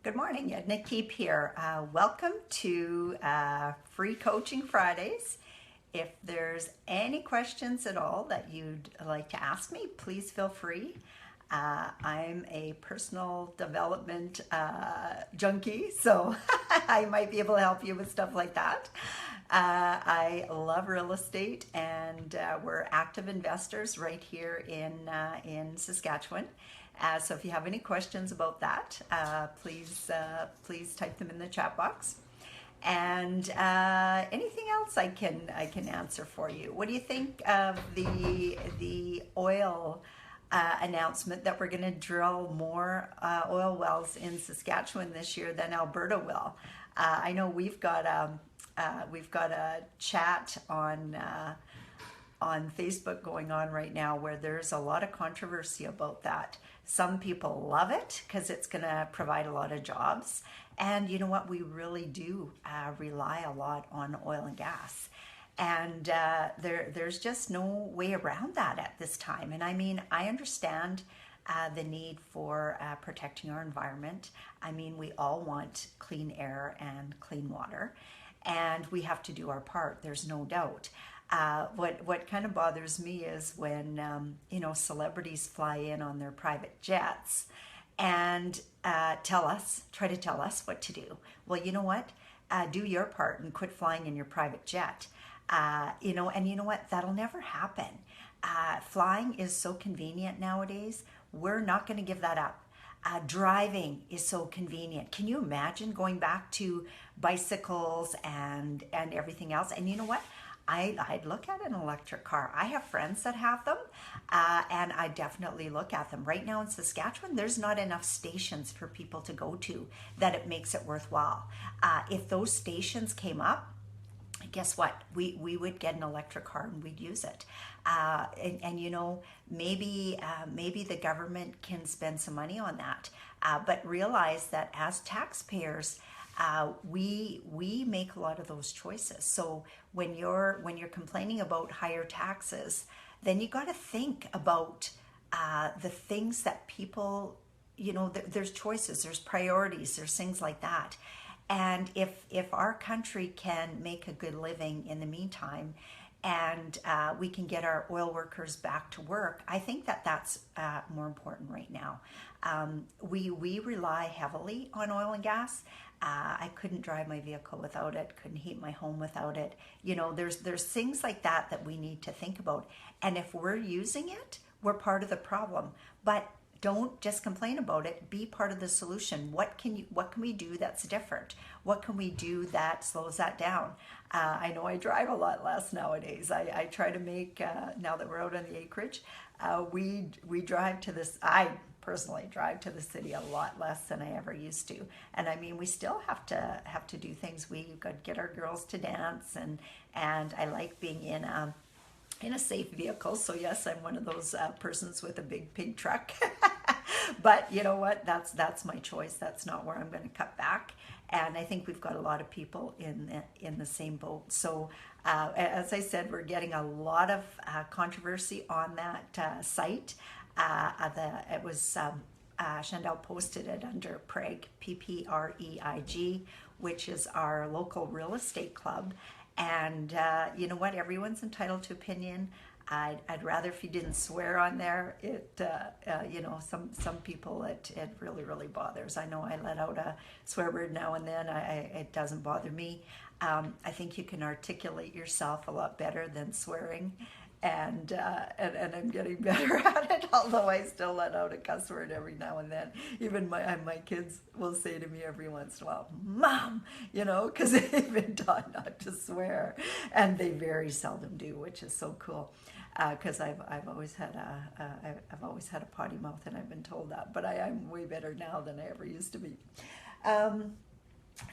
Good morning, Edna Keep here. Welcome to Free Coaching Fridays. If there's any questions at all that you'd like to ask me, please feel free. I'm a personal development junkie, so I might be able to help you with stuff like that. I love real estate, and we're active investors right here in Saskatchewan. So if you have any questions about that, please type them in the chat box. And anything else I can answer for you. What do you think of the oil announcement that we're going to drill more oil wells in Saskatchewan this year than Alberta will? I know we've got a chat on Facebook going on right now where there's a lot of controversy about that. Some people love it because it's going to provide a lot of jobs. And you know what? We really do rely a lot on oil and gas. And there's just no way around that at this time. And I mean, I understand the need for protecting our environment. I mean, we all want clean air and clean water. And we have to do our part. There's no doubt. What kind of bothers me is when celebrities fly in on their private jets and try to tell us what to do. Well, you know what? Do your part and quit flying in your private jet. And you know what? That'll never happen. Flying is so convenient nowadays. We're not going to give that up. Driving is so convenient. Can you imagine going back to bicycles and everything else? And you know what? I'd look at an electric car. I have friends that have them, and I definitely look at them. Right now in Saskatchewan, there's not enough stations for people to go to that it makes it worthwhile. If those stations came up, guess what? We would get an electric car and we'd use it. Maybe the government can spend some money on that, but realize that as taxpayers, we make a lot of those choices. So when you're complaining about higher taxes, then you got to think about the things that people, there's choices, there's priorities, there's things like that. And if our country can make a good living in the meantime, and we can get our oil workers back to work, I think that's more important right now. We rely heavily on oil and gas. I couldn't drive my vehicle without it, couldn't heat my home without it. There's things like that we need to think about. And if we're using it, we're part of the problem. But don't just complain about it. Be part of the solution. What can we do that's different? What can we do that slows that down? I know I drive a lot less nowadays. I try to make, now that we're out on the acreage, we drive to this, I personally drive to the city a lot less than I ever used to. And I mean, we still have to do things. We've got to get our girls to dance, and I like being in a safe vehicle. So yes, I'm one of those persons with a big pig truck. But you know what? That's my choice. That's not where I'm going to cut back. And I think we've got a lot of people in the same boat. So as I said, we're getting a lot of controversy on that site. It was Chandel posted it under PREIG, PPREIG, which is our local real estate club. And you know what? Everyone's entitled to opinion. I'd rather if you didn't swear on there. Some people it really bothers. I know I let out a swear word now and then. It doesn't bother me. I think you can articulate yourself a lot better than swearing. And I'm getting better at it, although I still let out a cuss word every now and then. Even my kids will say to me every once in a while, "Mom," because they've been taught not to swear, and they very seldom do, which is so cool. Because I've always had a potty mouth, and I've been told that, but I'm way better now than I ever used to be.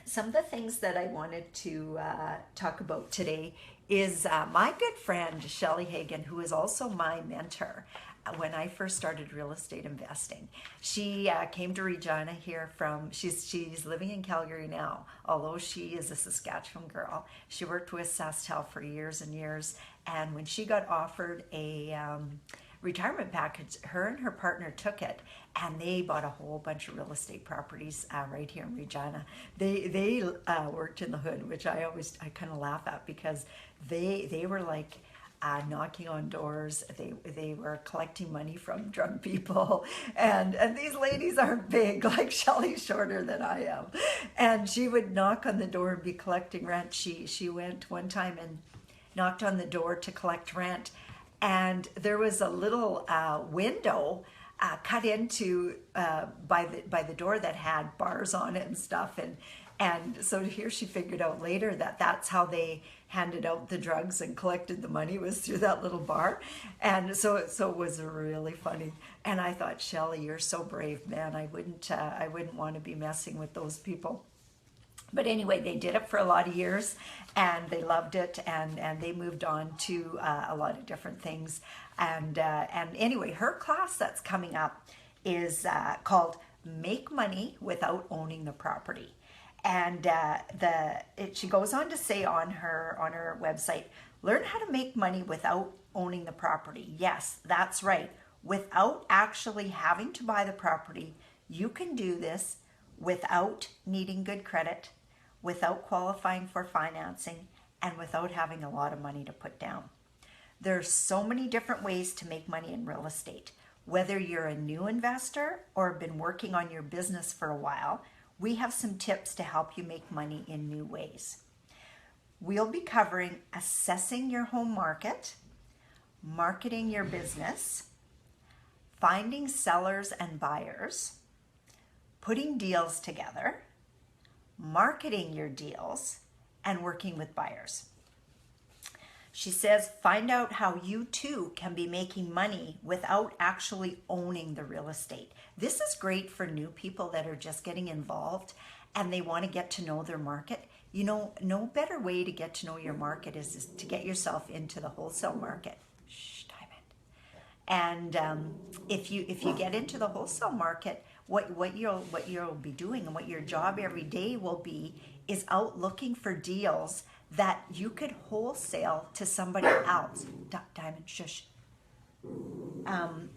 Some of the things that I wanted to talk about today is my good friend Shelley Hagen, who is also my mentor when I first started real estate investing. She came to Regina here she's living in Calgary now, although she is a Saskatchewan girl. She worked with SaskTel for years and years, and when she got offered a retirement package, her and her partner took it and they bought a whole bunch of real estate properties right here in Regina. They worked in the hood, which I kind of laugh at, because they were like knocking on doors. They were collecting money from drunk people, and these ladies aren't big. Like Shelley's shorter than I am, and she would knock on the door and be collecting rent. She went one time and knocked on the door to collect rent, and there was a little window cut into by the door that had bars on it and stuff, and so here she figured out later that that's how they handed out the drugs and collected the money, was through that little bar. And so it was really funny. And I thought, Shelley, you're so brave, man. I wouldn't want to be messing with those people. But anyway, they did it for a lot of years and they loved it, and they moved on to a lot of different things. And anyway, her class that's coming up is called Make Money Without Owning the Property. And she goes on to say on her website, learn how to make money without owning the property. Yes, that's right. Without actually having to buy the property, you can do this without needing good credit, without qualifying for financing, and without having a lot of money to put down. There's so many different ways to make money in real estate. Whether you're a new investor or have been working on your business for a while, we have some tips to help you make money in new ways. We'll be covering assessing your home market, marketing your business, finding sellers and buyers, putting deals together, marketing your deals, and working with buyers. She says, find out how you too can be making money without actually owning the real estate. This is great for new people that are just getting involved and they want to get to know their market. You know, no better way to get to know your market is to get yourself into the wholesale market. Shh, Diamond. And if you get into the wholesale market, what you'll be doing and what your job every day will be is out looking for deals that you could wholesale to somebody else. Diamond, shush.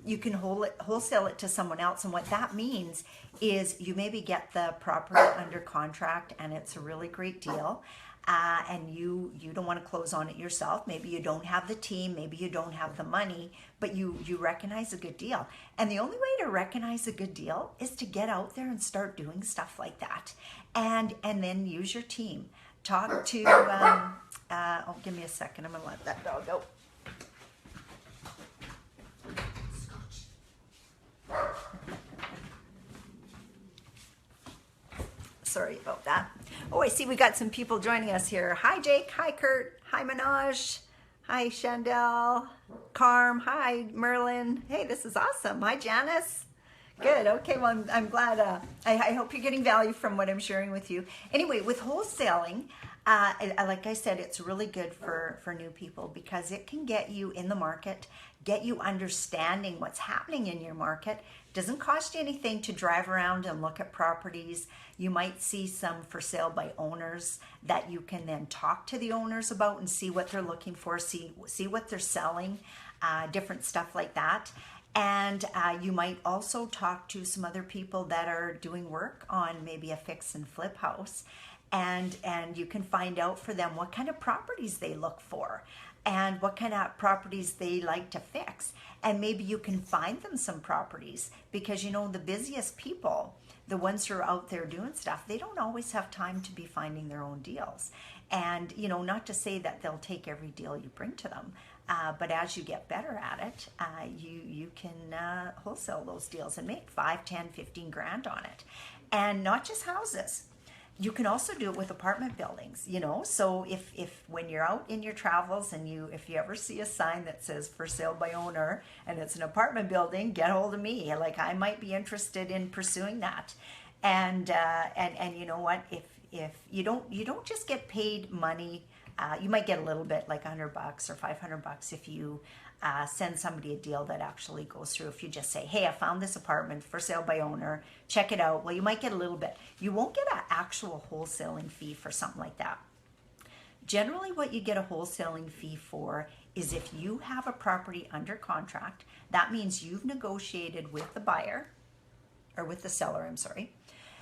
You can wholesale it to someone else, and what that means is you maybe get the property under contract and it's a really great deal, and you don't want to close on it yourself. Maybe you don't have the team, maybe you don't have the money, but you recognize a good deal. And the only way to recognize a good deal is to get out there and start doing stuff like that, and then use your team. Talk to oh, give me a second, I'm gonna let that dog go. Sorry about that. Oh, I see we got some people joining us here. Hi, Jake. Hi, Kurt. Hi, Manoj. Hi, Chandel. Carm. Hi, Merlin. Hey, this is awesome. Hi, Janice. Good. Okay, well, I'm glad. I hope you're getting value from what I'm sharing with you. Anyway, with wholesaling, like I said, it's really good for new people because it can get you in the market, get you understanding what's happening in your market. Doesn't cost you anything to drive around and look at properties. You might see some for sale by owners that you can then talk to the owners about and see what they're looking for, see what they're selling, different stuff like that. And you might also talk to some other people that are doing work on maybe a fix and flip house, and you can find out for them what kind of properties they look for and what kind of properties they like to fix. And maybe you can find them some properties, because you know the busiest people, the ones who are out there doing stuff, they don't always have time to be finding their own deals. And you know, not to say that they'll take every deal you bring to them, but as you get better at it, you can wholesale those deals and make 5, 10, 15 grand on it. And not just houses. You can also do it with apartment buildings, you know. So if when you're out in your travels and if you ever see a sign that says for sale by owner and it's an apartment building, get hold of me. Like, I might be interested in pursuing that. And you know what, if you don't just get paid money, you might get a little bit, like $100 or $500 if you send somebody a deal that actually goes through. If you just say, hey, I found this apartment for sale by owner, check it out. Well, you might get a little bit. You won't get an actual wholesaling fee for something like that. Generally, what you get a wholesaling fee for is if you have a property under contract, that means you've negotiated with the buyer, or with the seller, I'm sorry.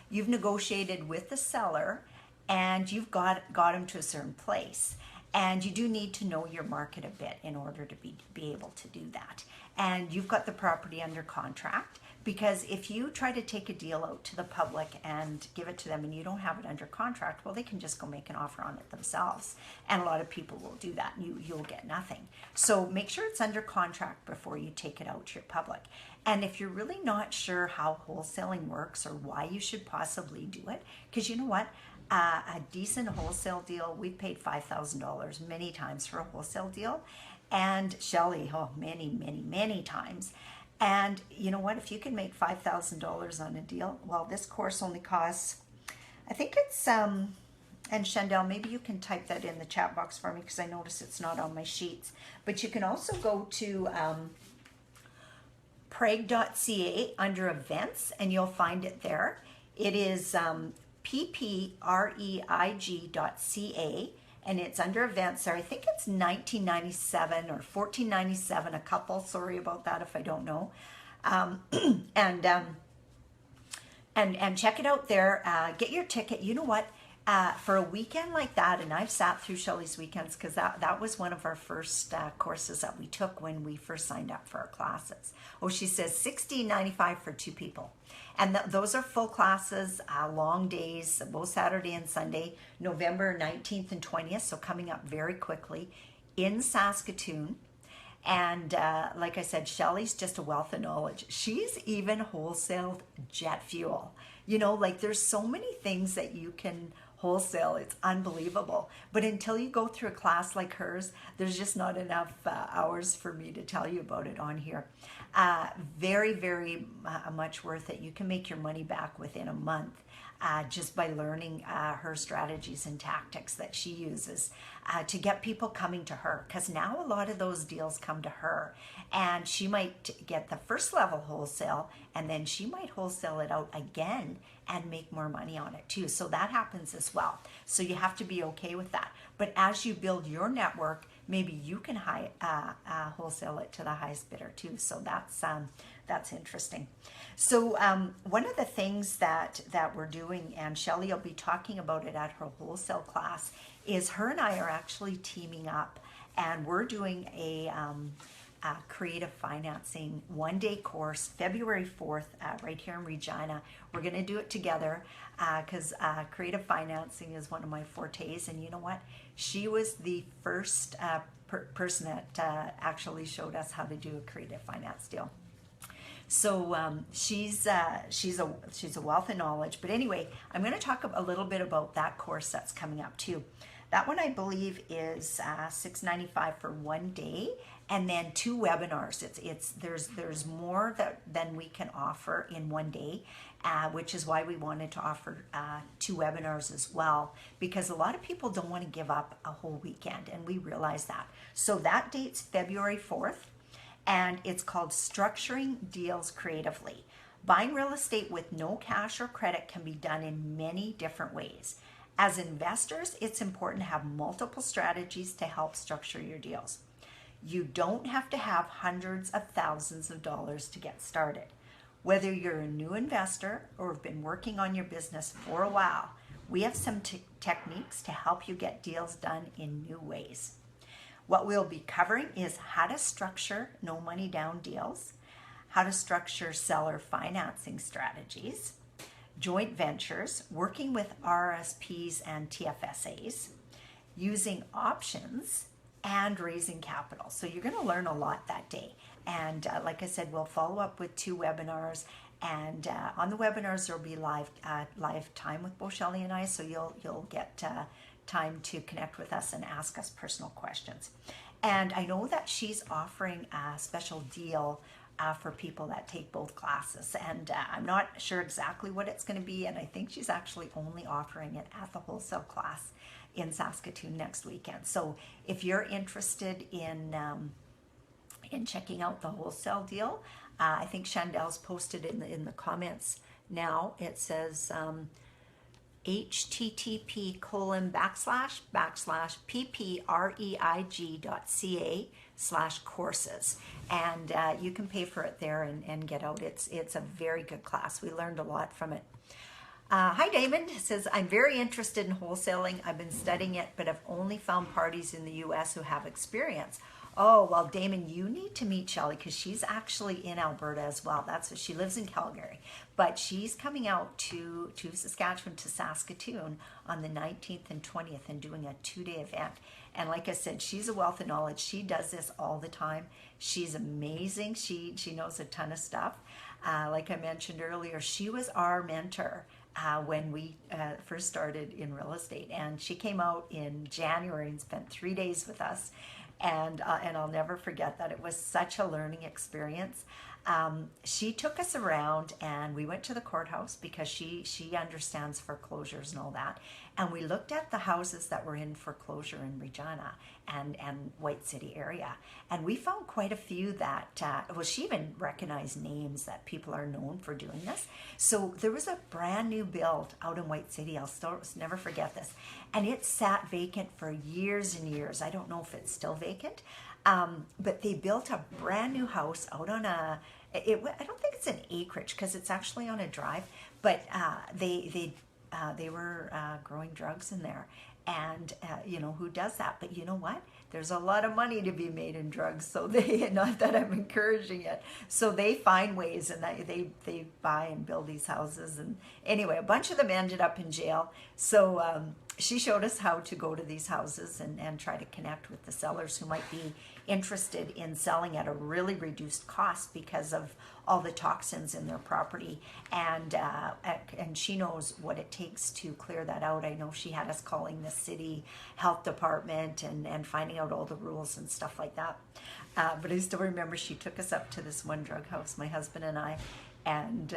You've negotiated with the seller and you've got him to a certain place. And you do need to know your market a bit in order to be able to do that. And you've got the property under contract, because if you try to take a deal out to the public and give it to them and you don't have it under contract, well, they can just go make an offer on it themselves. And a lot of people will do that and you'll get nothing. So make sure it's under contract before you take it out to your public. And if you're really not sure how wholesaling works or why you should possibly do it, because you know what? A decent wholesale deal, we've paid $5,000 many times for a wholesale deal. And Shelley, many times. And you know what? If you can make $5,000 on a deal, well, this course only costs, I think it's, and Chandel, maybe you can type that in the chat box for me because I notice it's not on my sheets. But you can also go to PPREIG.ca under events and you'll find it there. It is PPREIG.ca and it's under events there. I think it's $19.97 or $14.97 a couple. Sorry about that if I don't know. And check it out there. Get your ticket. You know what? For a weekend like that, and I've sat through Shelley's weekends because that was one of our first courses that we took when we first signed up for our classes. Oh, she says $16.95 for 2 people. And those are full classes, long days, both Saturday and Sunday, November 19th and 20th, so coming up very quickly in Saskatoon. And like I said, Shelley's just a wealth of knowledge. She's even wholesaled jet fuel. You know, like there's so many things that you can wholesale. It's unbelievable. But until you go through a class like hers, there's just not enough hours for me to tell you about it on here. Very, very much worth it. You can make your money back within a month. Just by learning her strategies and tactics that she uses to get people coming to her. Because now a lot of those deals come to her and she might get the first level wholesale and then she might wholesale it out again and make more money on it too. So that happens as well. So you have to be okay with that. But as you build your network, maybe you can wholesale it to the highest bidder too. So that's interesting. So one of the things that we're doing, and Shelley will be talking about it at her wholesale class, is her and I are actually teaming up and we're doing a creative financing one-day course, February 4th, right here in Regina. We're going to do it together because creative financing is one of my fortes. And you know what? She was the first person that actually showed us how to do a creative finance deal. So she's a wealth of knowledge. But anyway, I'm going to talk a little bit about that course that's coming up too. That one I believe is $6.95 for one day, and then 2 webinars. There's more than we can offer in one day, which is why we wanted to offer 2 webinars as well, because a lot of people don't want to give up a whole weekend, and we realize that. So that date's February 4th. And it's called Structuring Deals Creatively. Buying real estate with no cash or credit can be done in many different ways. As investors, it's important to have multiple strategies to help structure your deals. You don't have to have hundreds of thousands of dollars to get started. Whether you're a new investor or have been working on your business for a while, we have some techniques to help you get deals done in new ways. What we'll be covering is how to structure no money down deals, how to structure seller financing strategies, joint ventures, working with RSPs and TFSAs, using options, and raising capital. So you're going to learn a lot that day. And like I said, we'll follow up with 2 webinars. And on the webinars, there'll be live time with both Shelley and I. So you'll get time to connect with us and ask us personal questions. And I know that she's offering a special deal for people that take both classes, and I'm not sure exactly what it's going to be, and I think she's actually only offering it at the wholesale class in Saskatoon next weekend. So if you're interested in checking out the wholesale deal, I think Chandel's posted in the comments now. It says http://PPREIG.ca/courses, and you can pay for it there and get out. It's a very good class. We learned a lot from it. Hi, Damon says, I'm very interested in wholesaling. I've been studying it, but I've only found parties in the U.S. who have experience. Oh, well, Damon, you need to meet Shelley because she's actually in Alberta as well. That's what she lives in Calgary, but she's coming out to Saskatchewan, to Saskatoon on the 19th and 20th and doing a 2-day event. And like I said, she's a wealth of knowledge. She does this all the time. She's amazing. She knows a ton of stuff. Like I mentioned earlier, she was our mentor when we first started in real estate, and she came out in January and spent 3 days with us. And I'll never forget that. It was such a learning experience. She took us around and we went to the courthouse because she understands foreclosures and all that. And we looked at the houses that were in foreclosure in Regina and White City area. And we found quite a few that, well, she even recognized names that people are known for doing this. So there was a brand new build out in White City. I'll still never forget this. And it sat vacant for years and years. I don't know if it's still vacant. But they built a brand new house out on I don't think it's an acreage because it's actually on a drive, but they were growing drugs in there. And who does that? But you know what? There's a lot of money to be made in drugs. So not that I'm encouraging it. So they find ways, and they buy and build these houses. And anyway, a bunch of them ended up in jail. So she showed us how to go to these houses and try to connect with the sellers who might be interested in selling at a really reduced cost because of all the toxins in their property. And she knows what it takes to clear that out. I know she had us calling the city health department and finding out all the rules and stuff like that. But I still remember she took us up to this one drug house, my husband and I, and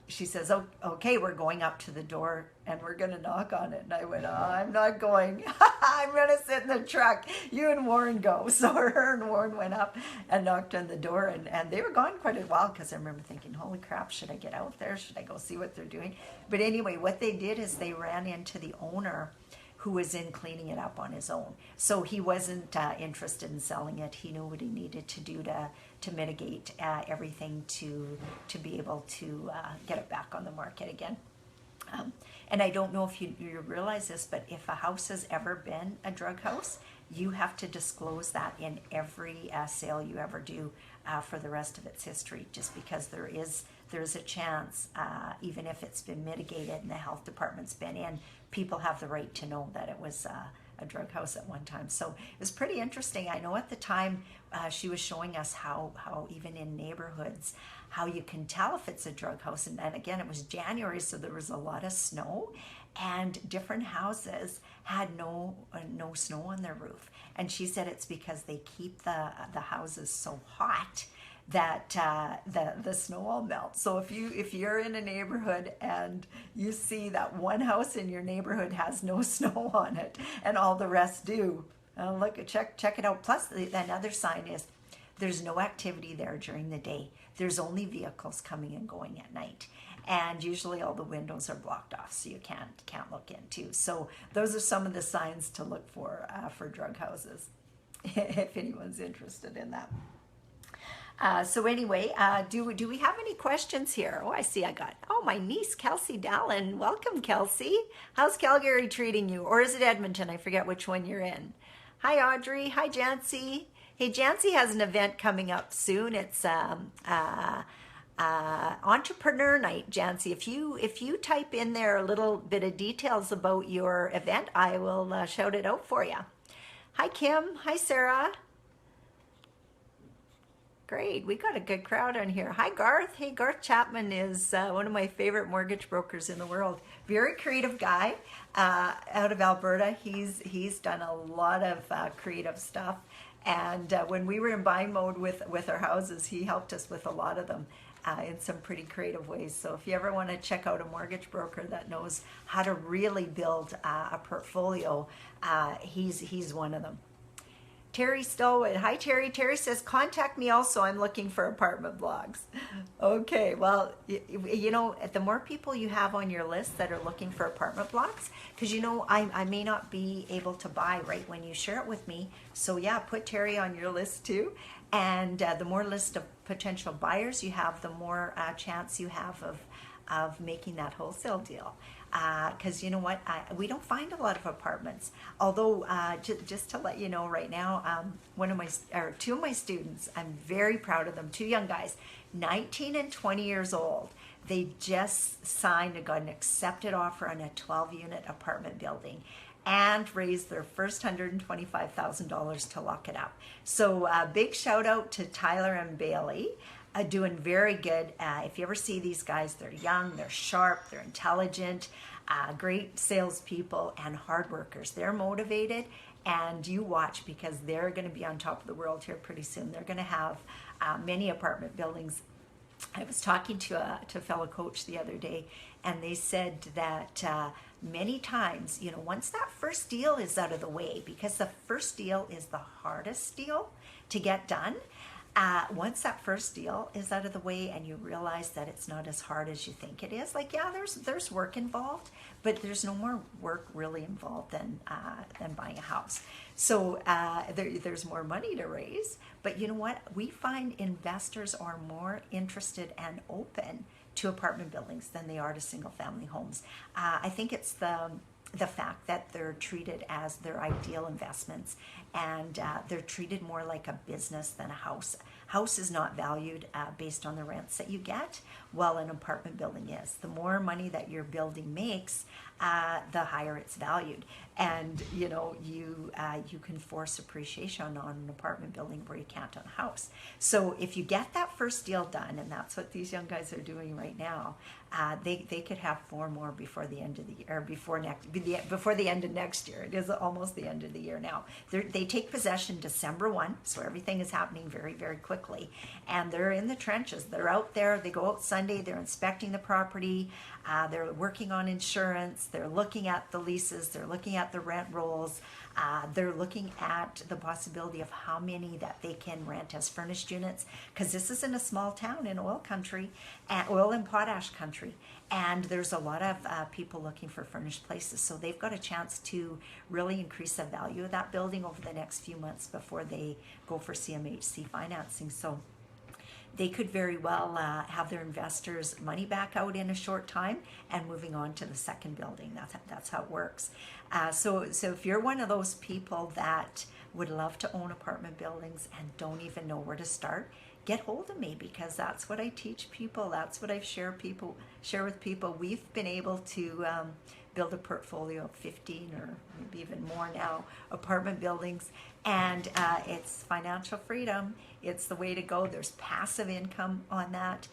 she says, "Oh, okay, we're going up to the door and we're going to knock on it." And I went, "Oh, I'm not going. I'm going to sit in the truck. You and Warren go." So her and Warren went up and knocked on the door, and they were gone quite a while because I remember thinking, holy crap, should I get out there? Should I go see what they're doing? But anyway, what they did is they ran into the owner who was in cleaning it up on his own. So he wasn't interested in selling it. He knew what he needed to do to mitigate everything to be able to get it back on the market again. And I don't know if you realize this, but if a house has ever been a drug house, you have to disclose that in every sale you ever do for the rest of its history, just because there's a chance, even if it's been mitigated and the health department's been in, people have the right to know that it was a drug house at one time. So it was pretty interesting. I know at the time she was showing us how even in neighborhoods, how you can tell if it's a drug house. And again, it was January, so there was a lot of snow, and different houses had no snow on their roof. And she said it's because they keep the houses so hot that the snow all melts. So if you're in a neighborhood and you see that one house in your neighborhood has no snow on it and all the rest do, check it out. Plus another sign is there's no activity there during the day. There's only vehicles coming and going at night. And usually all the windows are blocked off, so you can't look in too. So those are some of the signs to look for drug houses, if anyone's interested in that. So anyway, do we have any questions here? Oh, I see my niece, Kelsey Dallin. Welcome, Kelsey. How's Calgary treating you? Or is it Edmonton? I forget which one you're in. Hi, Audrey. Hi, Jancy. Hey, Jancy has an event coming up soon. It's Entrepreneur Night, Jancy. If you type in there a little bit of details about your event, I will shout it out for you. Hi, Kim. Hi, Sarah. Great, we got a good crowd on here. Hi, Garth. Hey, Garth Chapman is one of my favorite mortgage brokers in the world. Very creative guy out of Alberta. He's done a lot of creative stuff. And when we were in buying mode with our houses, he helped us with a lot of them in some pretty creative ways. So if you ever want to check out a mortgage broker that knows how to really build a portfolio, he's one of them. Terry Stolwood. Hi, Terry. Terry says, contact me also. I'm looking for apartment blocks. Okay, well, you know, the more people you have on your list that are looking for apartment blocks, because, you know, I may not be able to buy right when you share it with me. So, yeah, put Terry on your list too. And the more list of potential buyers you have, the more chance you have of making that wholesale deal. Because you know what, we don't find a lot of apartments. Although, just to let you know right now, two of my students, I'm very proud of them. Two young guys, 19 and 20 years old. They just signed and got an accepted offer on a 12-unit apartment building, and raised their first $125,000 to lock it up. So big shout out to Tyler and Bailey. Doing very good. If you ever see these guys, they're young, they're sharp, they're intelligent, great salespeople and hard workers. They're motivated, and you watch, because they're going to be on top of the world here pretty soon. They're going to have many apartment buildings. I was talking to a fellow coach the other day, and they said that many times, you know, once that first deal is out of the way, because the first deal is the hardest deal to get done. Once that first deal is out of the way and you realize that it's not as hard as you think it is, like, yeah, there's work involved, but there's no more work really involved than buying a house. So there's more money to raise, but you know what? We find investors are more interested and open to apartment buildings than they are to single family homes. I think it's the fact that they're treated as their ideal investments, and they're treated more like a business than a house. House is not valued based on the rents that you get, while an apartment building is. The more money that your building makes, the higher it's valued. And you know, you can force appreciation on an apartment building where you can't on a house. So if you get that first deal done, and that's what these young guys are doing right now, they could have 4 more before the end of the year, or before the end of next year. It is almost the end of the year now. They take possession December 1, so everything is happening very, very quickly. And they're in the trenches. They're out there. They go out Sunday. They're inspecting the property. They're working on insurance. They're looking at the leases. They're looking at the rent rolls. They're looking at the possibility of how many that they can rent as furnished units, because this is in a small town in oil country, oil and potash country, and there's a lot of people looking for furnished places. So they've got a chance to really increase the value of that building over the next few months before they go for CMHC financing. So they could very well have their investors' money back out in a short time and moving on to the second building. That's how it works. So if you're one of those people that would love to own apartment buildings and don't even know where to start, get hold of me, because that's what I teach people. That's what I share with people. We've been able to build a portfolio of 15 or maybe even more now apartment buildings, and it's financial freedom. It's the way to go. There's passive income on that.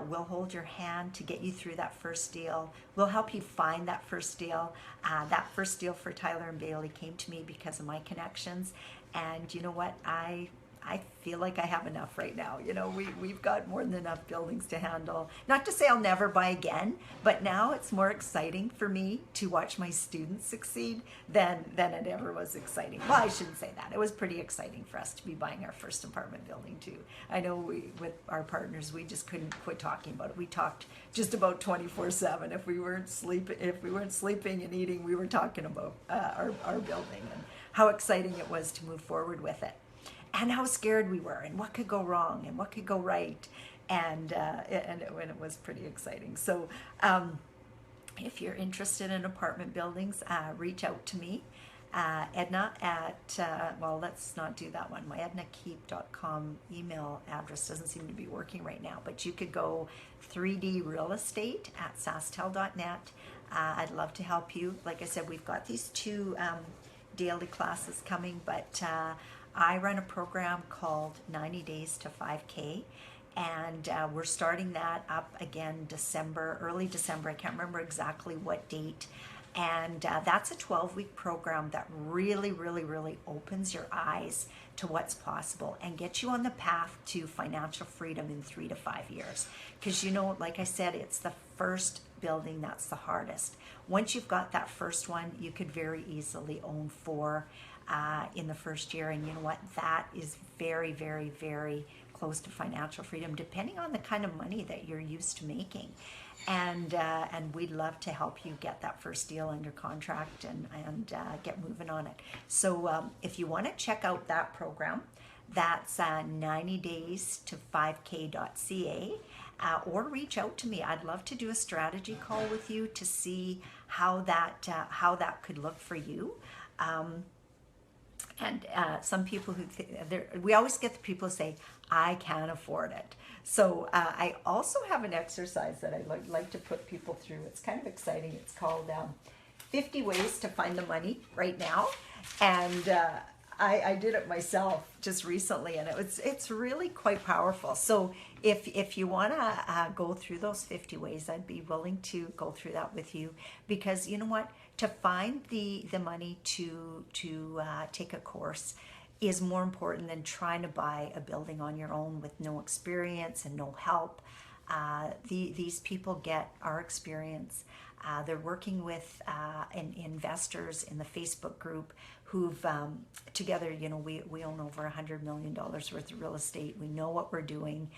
We'll hold your hand to get you through that first deal. We'll help you find that first deal. That first deal for Tyler and Bailey came to me because of my connections, and you know what? I feel like I have enough right now. You know, we've got more than enough buildings to handle. Not to say I'll never buy again, but now it's more exciting for me to watch my students succeed than it ever was exciting. Well, I shouldn't say that. It was pretty exciting for us to be buying our first apartment building too. I know with our partners, we just couldn't quit talking about it. We talked just about 24/7. If we weren't sleeping and eating, we were talking about our building and how exciting it was to move forward with it, and how scared we were, and what could go wrong, and what could go right, and it was pretty exciting. So if you're interested in apartment buildings, reach out to me, Edna at, well, let's not do that one. My ednakeep.com email address doesn't seem to be working right now, but you could go 3D real estate at sastel.net. I'd love to help you. Like I said, we've got these 2 daily classes coming, but I run a program called 90 Days to 5K, and we're starting that up again early December. I can't remember exactly what date. And that's a 12-week program that really, really, really opens your eyes to what's possible and gets you on the path to financial freedom in 3 to 5 years. Because, you know, like I said, it's the first building that's the hardest. Once you've got that first one, you could very easily own 4. in the first year. And you know what? That is very, very, very close to financial freedom, depending on the kind of money that you're used to making. And we'd love to help you get that first deal under contract and get moving on it. So if you want to check out that program, that's 90 days to 5k.ca, or reach out to me. I'd love to do a strategy call with you to see how that could look for you. And some people we always get the people who say, I can't afford it. So I also have an exercise that I like to put people through. It's kind of exciting. It's called 50 Ways to Find the Money Right Now. And I did it myself just recently, and it's really quite powerful. So if you want to go through those 50 ways, I'd be willing to go through that with you, because you know what? To find the money to take a course is more important than trying to buy a building on your own with no experience and no help. These people get our experience. They're working with investors in the Facebook group who've together, you know, we own over $100 million worth of real estate. We know what we're doing.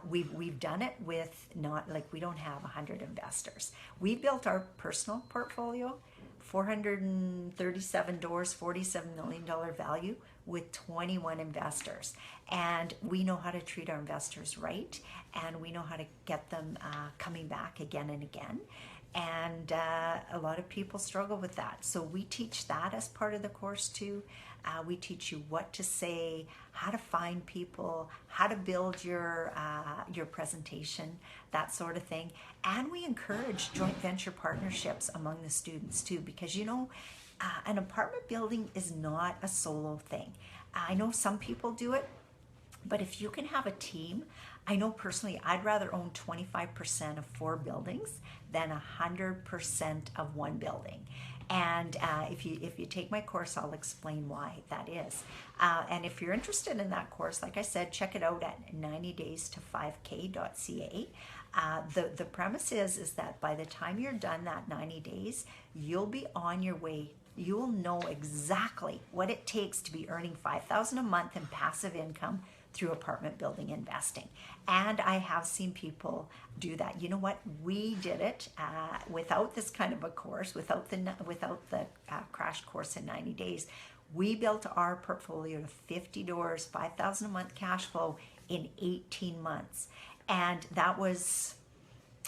We've done it with not like, we don't have 100 investors. We built our personal portfolio, 437 doors, $47 million value, with 21 investors. And we know how to treat our investors right, and we know how to get them coming back again and again. And a lot of people struggle with that. So we teach that as part of the course too. We teach you what to say, how to find people, how to build your presentation, that sort of thing. And we encourage joint venture partnerships among the students too, because you know, an apartment building is not a solo thing. I know some people do it, but if you can have a team, I know personally I'd rather own 25% of 4 buildings than 100% of one building. And if you take my course, I'll explain why that is. And if you're interested in that course, like I said, check it out at 90 days to 5k.ca. The premise is that by the time you're done that 90 days, you'll be on your way. You'll know exactly what it takes to be earning $5,000 a month in passive income through apartment building investing. And I have seen people do that. You know what? We did it without this kind of a course, without the crash course in 90 days. We built our portfolio to 50 doors, $5,000 a month cash flow in 18 months. And that was,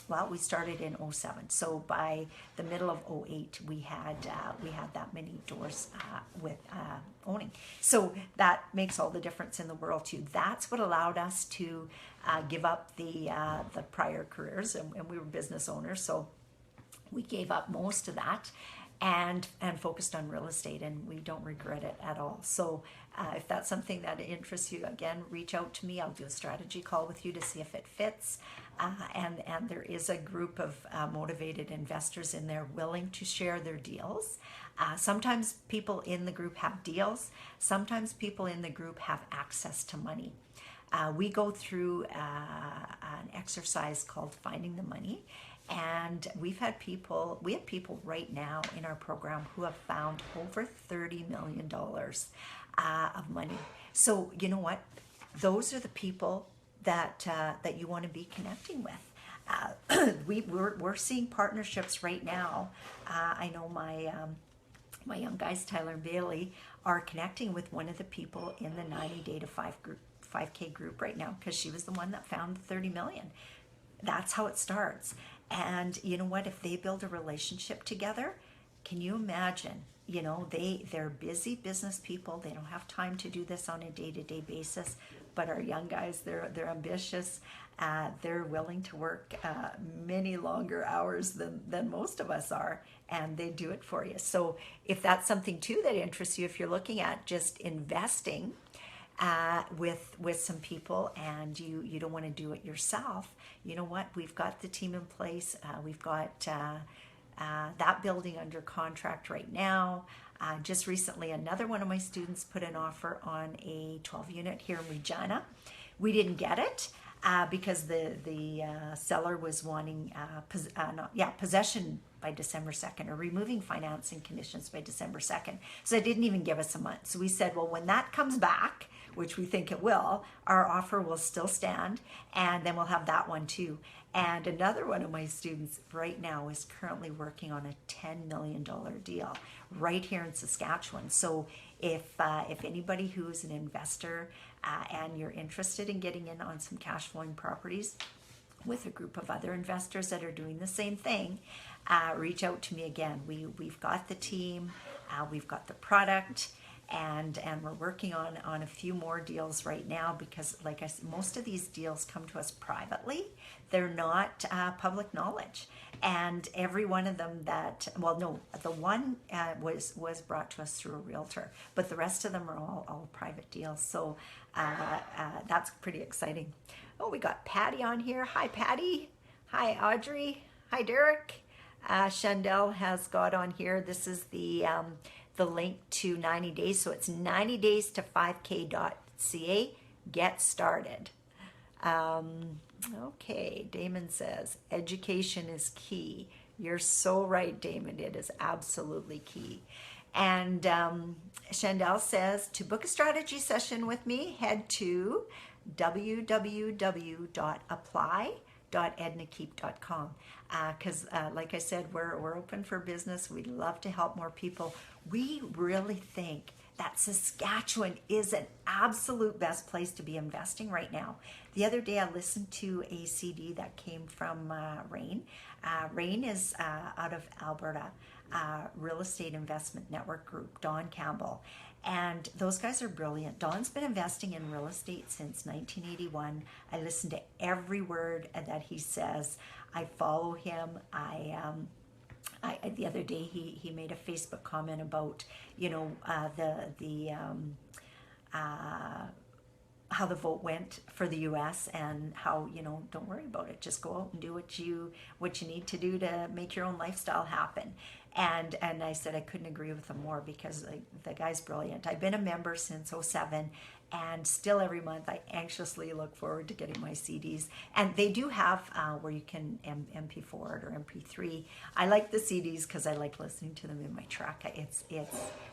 well, we started in 07. So by the middle of 08, we had that many doors with owning. So that makes all the difference in the world too. That's what allowed us to give up the prior careers, and we were business owners. So we gave up most of that and focused on real estate, and we don't regret it at all. So if that's something that interests you, again, reach out to me. I'll do a strategy call with you to see if it fits. And there is a group of motivated investors in there willing to share their deals. Sometimes people in the group have deals. Sometimes people in the group have access to money. We go through an exercise called Finding the Money. And we have people right now in our program who have found over $30 million of money. So you know what? Those are the people that you want to be connecting with. We're seeing partnerships right now. I know my young guys, Tyler and Bailey, are connecting with one of the people in the 90 Day to 5K group right now, because she was the one that found the 30 million. That's how it starts. And you know what? If they build a relationship together, can you imagine? You know, they're busy business people. They don't have time to do this on a day-to-day basis. But our young guys, they're ambitious. They're willing to work many longer hours than most of us are, and they do it for you. So if that's something too that interests you, if you're looking at just investing with some people and you don't want to do it yourself, you know what? We've got the team in place. We've got that building under contract right now. Just recently, another one of my students put an offer on a 12 unit here in Regina. We didn't get it. because the seller was wanting possession by December 2nd, or removing financing conditions by December 2nd. So they didn't even give us a month. So we said, well, when that comes back, which we think it will, our offer will still stand, and then we'll have that one too. And another one of my students right now is currently working on a $10 million deal right here in Saskatchewan. So if anybody who's an investor and you're interested in getting in on some cash flowing properties with a group of other investors that are doing the same thing, reach out to me again. We've got the team, we've got the product, and we're working on a few more deals right now, because like I said, most of these deals come to us privately. They're not public knowledge. And every one of them that, well, no, the one was brought to us through a realtor, but the rest of them are all private deals. So that's pretty exciting. Oh, we got Patty on here. Hi, Patty. Hi, Audrey. Hi, Derek. Chandel has got on here. This is the link to 90 days. So it's 90 days to 5k.ca. Get started. Okay, Damon says, education is key. You're so right, Damon. It is absolutely key. And Chandel says, to book a strategy session with me, head to www.apply.ednakeep.com. Because like I said, we're open for business. We'd love to help more people. We really think that Saskatchewan is an absolute best place to be investing right now. The other day I listened to a CD that came from Rain. Rain is out of Alberta, Real Estate Investment Network Group, Don Campbell. And those guys are brilliant. Don's been investing in real estate since 1981. I listen to every word that he says. I follow him. The other day he made a Facebook comment about, how the vote went for the U.S. and how, don't worry about it. Just go out and do what you need to do to make your own lifestyle happen. And I said I couldn't agree with him more, because the guy's brilliant. I've been a member since '07, and still every month I anxiously look forward to getting my CDs. And they do have where you can MP4 or MP3. I like the CDs because I like listening to them in my truck. It's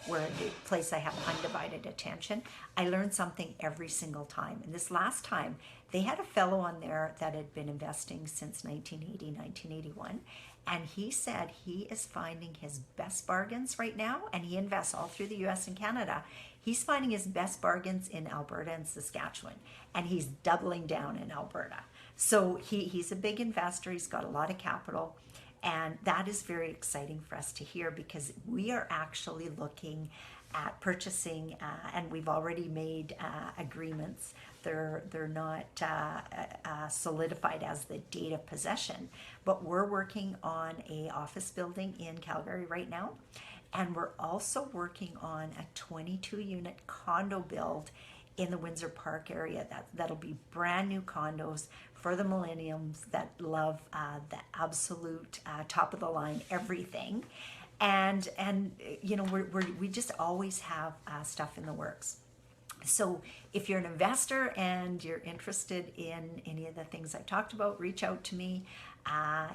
where the place I have undivided attention. I learn something every single time. And this last time, they had a fellow on there that had been investing since 1980, 1981. And he said he is finding his best bargains right now, and he invests all through the US and Canada. He's finding his best bargains in Alberta and Saskatchewan, and he's doubling down in Alberta. So he's a big investor. He's got a lot of capital, and that is very exciting for us to hear, because we are actually looking at purchasing, and we've already made agreements. They're not solidified as the date of possession, but we're working on a office building in Calgary right now, and we're also working on a 22-unit condo build in the Windsor Park area. That'll be brand new condos for the millennials that love the absolute top of the line everything. And we just always have stuff in the works. So if you're an investor and you're interested in any of the things I talked about, reach out to me.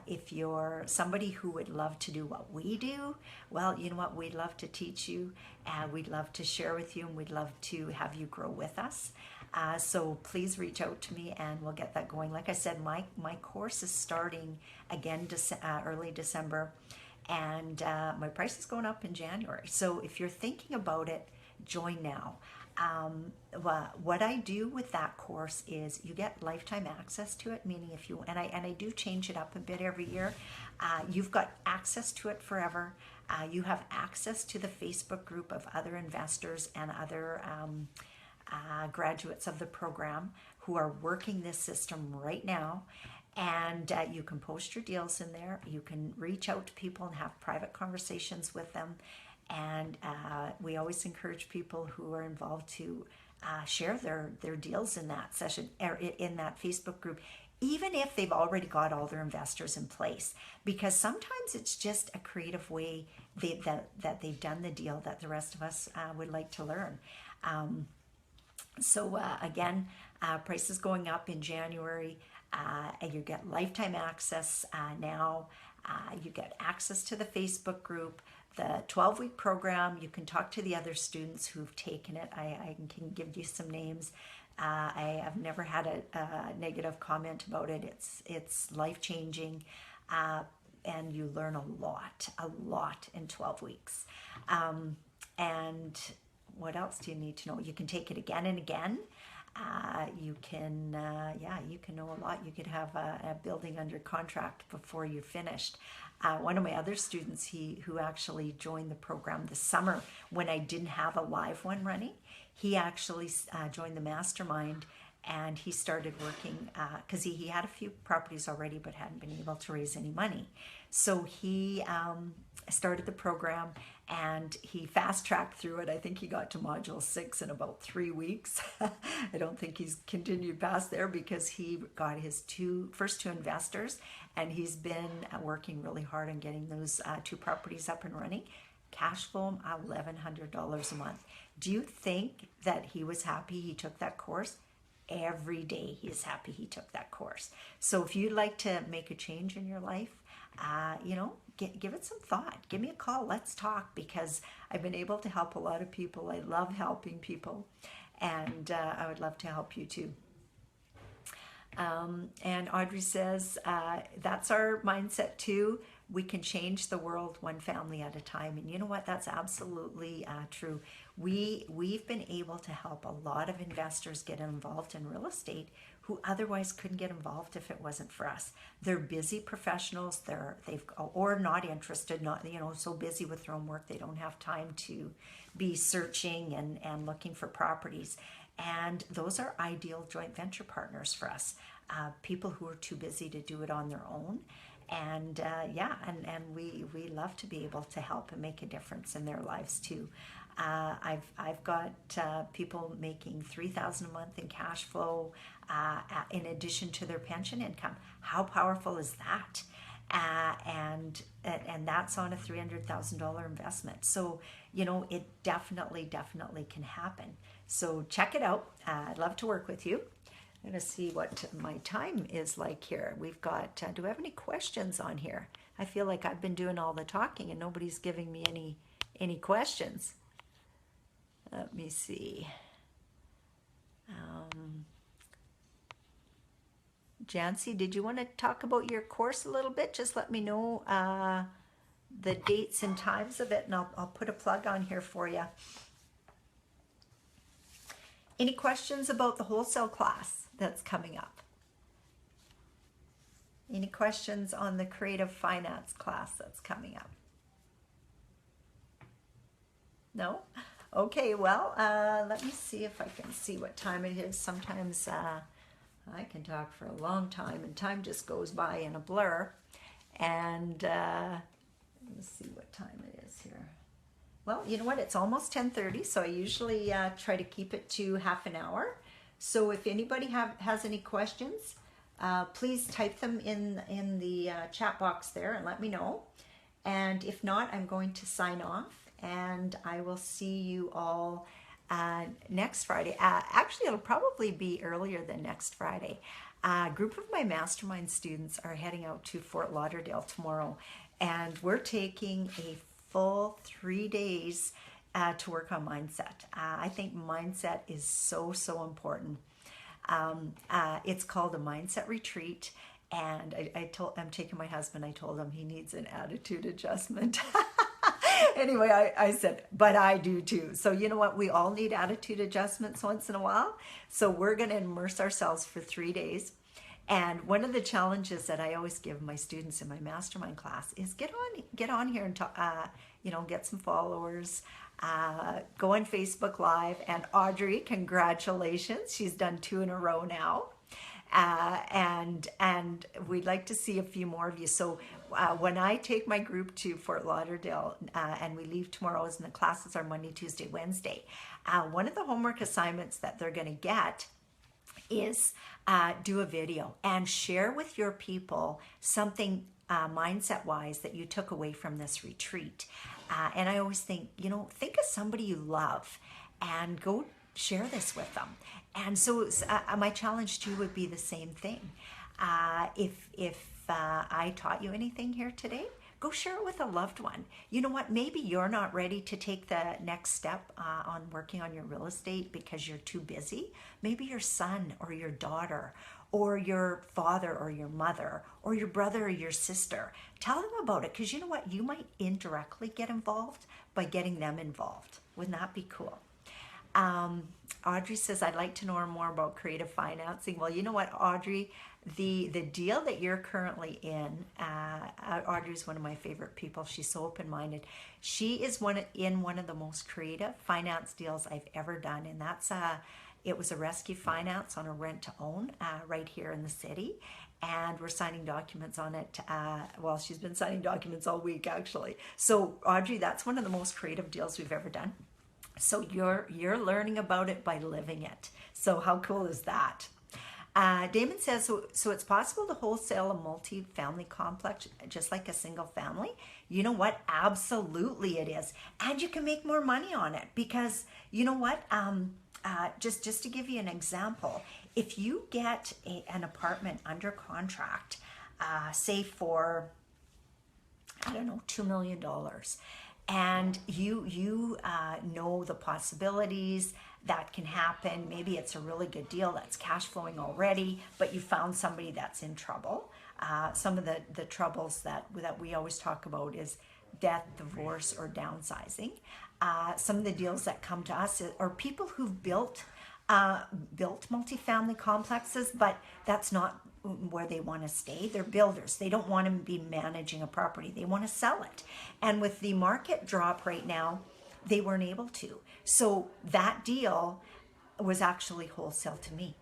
If you're somebody who would love to do what we do, well, you know what? We'd love to teach you. We'd love to share with you, and we'd love to have you grow with us. So please reach out to me, and we'll get that going. Like I said, my course is starting again early December. And my price is going up in January. So if you're thinking about it, join now. What I do with that course is you get lifetime access to it, meaning if you, and I do change it up a bit every year. You've got access to it forever. You have access to the Facebook group of other investors and other graduates of the program who are working this system right now. And you can post your deals in there. You can reach out to people and have private conversations with them. And we always encourage people who are involved to share their deals in that session, or in that Facebook group, even if they've already got all their investors in place. Because sometimes it's just a creative way that they've done the deal that the rest of us would like to learn. So again, Prices going up in January. And you get lifetime access now. You get access to the Facebook group, the 12-week program. You can talk to the other students who've taken it. I can give you some names. I have never had a negative comment about it. It's life-changing, and you learn a lot in 12 weeks. And what else do you need to know? You can take it again and again. You can know a lot. You could have a building under contract before you're finished. One of my other students, who actually joined the program this summer when I didn't have a live one running, he actually joined the mastermind, and he started working because he had a few properties already but hadn't been able to raise any money. So he started the program, and he fast-tracked through it. I think he got to module 6 in about 3 weeks. I don't think he's continued past there because he got his first two investors, and he's been working really hard on getting those 2 properties up and running. Cash flow $1,100 a month. Do you think that he was happy he took that course? Every day he is happy he took that course. So if you'd like to make a change in your life, give it some thought. Give me a call. Let's talk, because I've been able to help a lot of people. I love helping people, and I would love to help you too. And Audrey says, that's our mindset too. We can change the world one family at a time. And you know what? That's absolutely true. We've been able to help a lot of investors get involved in real estate who otherwise couldn't get involved if it wasn't for us. They're busy professionals. Or not interested, so busy with their own work they don't have time to be searching and looking for properties. And those are ideal joint venture partners for us. People who are too busy to do it on their own. And we love to be able to help and make a difference in their lives too. I've got people making $3,000 a month in cash flow in addition to their pension income. How powerful is that? And that's on a $300,000 investment. So it definitely can happen. So check it out. I'd love to work with you. I'm going to see what my time is like here. We've got, do we have any questions on here? I feel like I've been doing all the talking and nobody's giving me any questions. Let me see. Jancy, did you want to talk about your course a little bit? Just let me know the dates and times of it, and I'll put a plug on here for you. Any questions about the wholesale class that's coming up? Any questions on the creative finance class that's coming up? No? Okay, well, let me see if I can see what time it is. Sometimes I can talk for a long time and time just goes by in a blur. And let's see what time it is here. Well, you know what? It's almost 10:30, so I usually try to keep it to half an hour. So if anybody has any questions, please type them in the chat box there and let me know. And if not, I'm going to sign off, and I will see you all next Friday. Actually, it'll probably be earlier than next Friday. A group of my mastermind students are heading out to Fort Lauderdale tomorrow, and we're taking a full 3 days to work on mindset. I think mindset is so important. It's called a mindset retreat, and I'm taking my husband. I told him he needs an attitude adjustment. Anyway, I said, but I do too. So you know what? We all need attitude adjustments once in a while. So we're going to immerse ourselves for 3 days. And one of the challenges that I always give my students in my mastermind class is get on here and talk, get some followers, go on Facebook Live. And Audrey, congratulations. She's done 2 in a row now. And we'd like to see a few more of you. So when I take my group to Fort Lauderdale and we leave tomorrow, and the classes are Monday, Tuesday, Wednesday, one of the homework assignments that they're going to get is do a video and share with your people something mindset-wise that you took away from this retreat. And I always think, think of somebody you love and go share this with them. And so my challenge to you would be the same thing. If I taught you anything here today, go share it with a loved one. You know what? Maybe you're not ready to take the next step on working on your real estate because you're too busy. Maybe your son or your daughter or your father or your mother or your brother or your sister. Tell them about it, because you know what? You might indirectly get involved by getting them involved. Wouldn't that be cool? Audrey says, I'd like to know more about creative financing. Well, you know what, Audrey, the deal that you're currently in, Audrey's one of my favorite people. She's so open-minded. She is in one of the most creative finance deals I've ever done, and that's it was a rescue finance on a rent-to-own right here in the city, and we're signing documents on it. Well, she's been signing documents all week, actually. So, Audrey, that's one of the most creative deals we've ever done. So you're learning about it by living it. So how cool is that? Damon says, so it's possible to wholesale a multi-family complex just like a single family? You know what? Absolutely it is. And you can make more money on it, because you know what? Just to give you an example, if you get an apartment under contract, say for, I don't know, $2 million, and you know the possibilities that can happen. Maybe it's a really good deal that's cash flowing already, but you found somebody that's in trouble. Some of the troubles that we always talk about is death, divorce, or downsizing. Some of the deals that come to us are people who've built multifamily complexes, but that's not where they want to stay. They're builders. They don't want to be managing a property. They want to sell it. And with the market drop right now, they weren't able to. So that deal was actually wholesale to me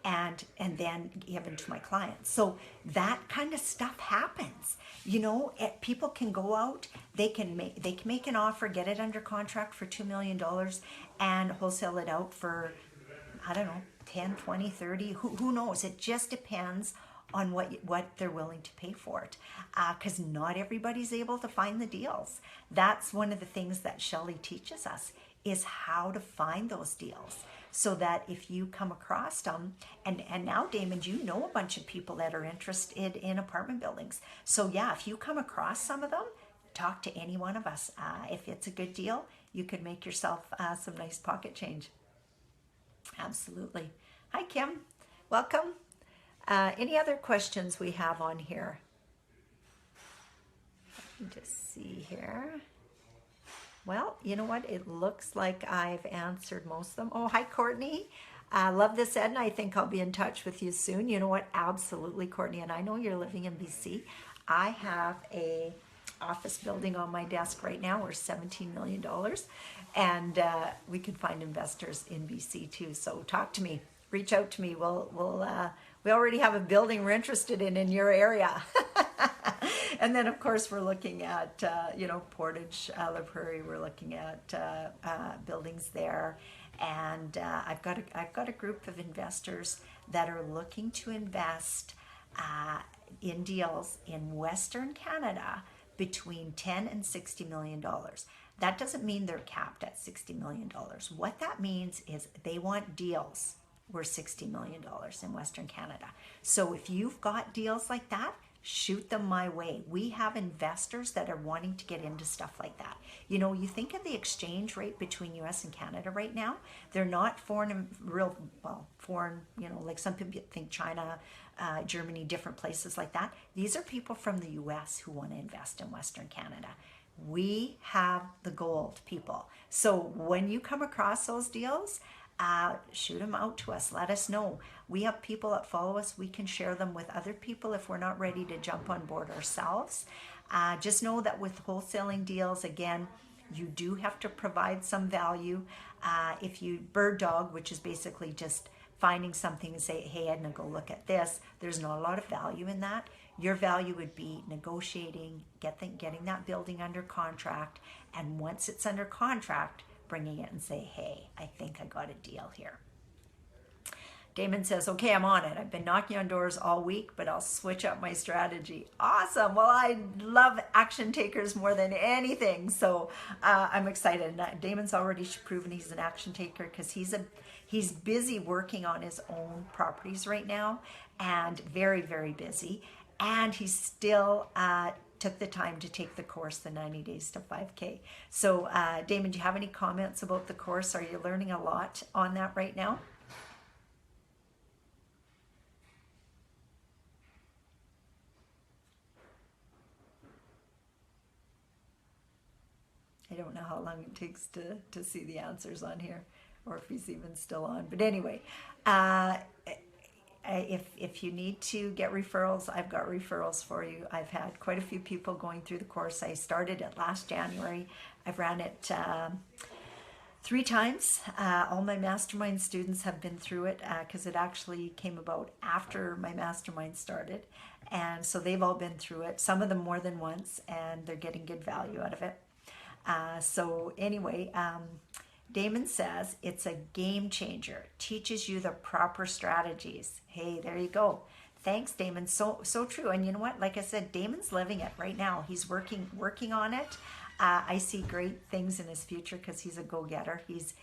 and then given to my clients. So that kind of stuff happens. You know, people can go out, they can make an offer, get it under contract for $2 million and wholesale it out for, I don't know, 10, 20, 30, who knows? It just depends on what they're willing to pay for it, because not everybody's able to find the deals. That's one of the things that Shelley teaches us, is how to find those deals, so that if you come across them, and now, Damon, you know a bunch of people that are interested in apartment buildings. So yeah, if you come across some of them, talk to any one of us. If it's a good deal, you could make yourself some nice pocket change. Absolutely. Hi, Kim. Welcome. Any other questions we have on here? Let me just see here. Well, you know what? It looks like I've answered most of them. Oh, hi, Courtney. Love this, Ed, and I think I'll be in touch with you soon. You know what? Absolutely, Courtney. And I know you're living in BC. I have a office building on my desk right now. We're $17 million. And we can find investors in BC too. So talk to me. Reach out to me. We already have a building we're interested in your area. And then, of course, we're looking at, Portage, La Prairie. We're looking at buildings there. And I've got a group of investors that are looking to invest in deals in Western Canada between $10 and $60 million. That doesn't mean they're capped at $60 million. What that means is they want deals worth $60 million in Western Canada. So if you've got deals like that, shoot them my way. We have investors that are wanting to get into stuff like that. You know, you think of the exchange rate between US and Canada right now, they're not foreign, like some people think China, Germany, different places like that. These are people from the US who want to invest in Western Canada. We have the gold, people. So when you come across those deals, shoot them out to us. Let us know. We have people that follow us. We can share them with other people if we're not ready to jump on board ourselves. Just know that with wholesaling deals, again, you do have to provide some value. If you bird dog, which is basically just finding something and say, hey, Edna, go look at this, there's not a lot of value in that. Your value would be negotiating, getting that building under contract, and once it's under contract, bringing it and say, hey, I think I got a deal here. Damon says, okay, I'm on it. I've been knocking on doors all week, but I'll switch up my strategy. Awesome. Well, I love action takers more than anything. So I'm excited. Damon's already proven he's an action taker because he's busy working on his own properties right now, and very, very busy. And he's still took the time to take the course, the 90 Days to 5K. So Damon, do you have any comments about the course? Are you learning a lot on that right now? I don't know how long it takes to see the answers on here, or if he's even still on. But anyway, if you need to get referrals, I've got referrals for you. I've had quite a few people going through the course. I started it last January. I've ran it 3 times. All my mastermind students have been through it because it actually came about after my mastermind started. And so they've all been through it, some of them more than once, and they're getting good value out of it. So anyway, Damon says it's a game changer, teaches you the proper strategies. Hey, there you go. Thanks, Damon. So true. And you know what? Like I said, Damon's living it right now. He's working on it. I see great things in his future because he's a go-getter. He's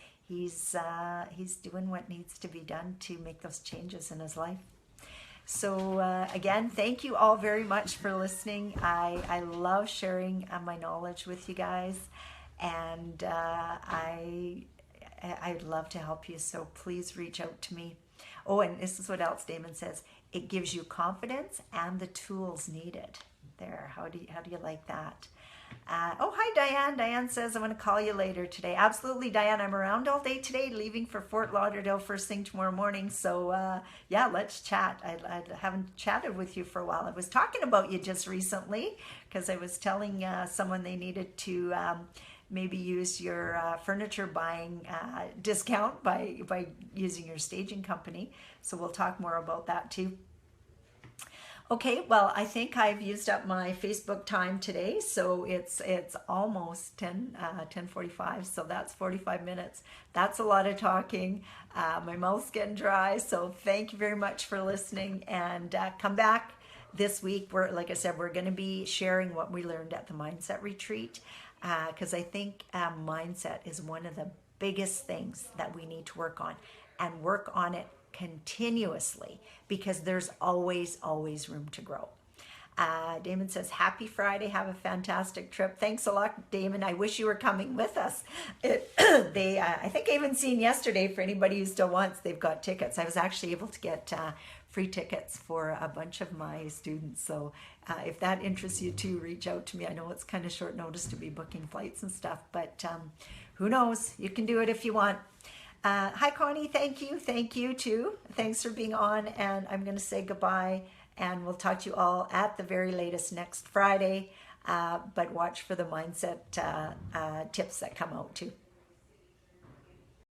doing what needs to be done to make those changes in his life. So again, thank you all very much for listening. I love sharing my knowledge with you guys, and I'd love to help you. So please reach out to me. Oh, and this is what else Damon says. It gives you confidence and the tools needed. There, how do you like that? Oh, hi, Diane. Diane says, I'm going to call you later today. Absolutely, Diane. I'm around all day today, leaving for Fort Lauderdale first thing tomorrow morning. So, yeah, let's chat. I haven't chatted with you for a while. I was talking about you just recently because I was telling someone they needed to maybe use your furniture buying discount by using your staging company. So we'll talk more about that too. Okay, well, I think I've used up my Facebook time today, so it's almost 10:45, so that's 45 minutes. That's a lot of talking. My mouth's getting dry, so thank you very much for listening, and come back this week. Like I said, we're going to be sharing what we learned at the Mindset Retreat, because I think mindset is one of the biggest things that we need to work on, and work on it continuously, because there's always room to grow. Damon says, happy Friday, have a fantastic trip. Thanks a lot, Damon. I wish you were coming with us. I think I even seen yesterday, for anybody who still wants, they've got tickets. I was actually able to get free tickets for a bunch of my students. So if that interests you too, reach out to me. I know it's kind of short notice to be booking flights and stuff, but who knows? You can do it if you want. Hi, Connie. Thank you too. Thanks for being on, and I'm going to say goodbye, and we'll talk to you all at the very latest next Friday, but watch for the mindset tips that come out too.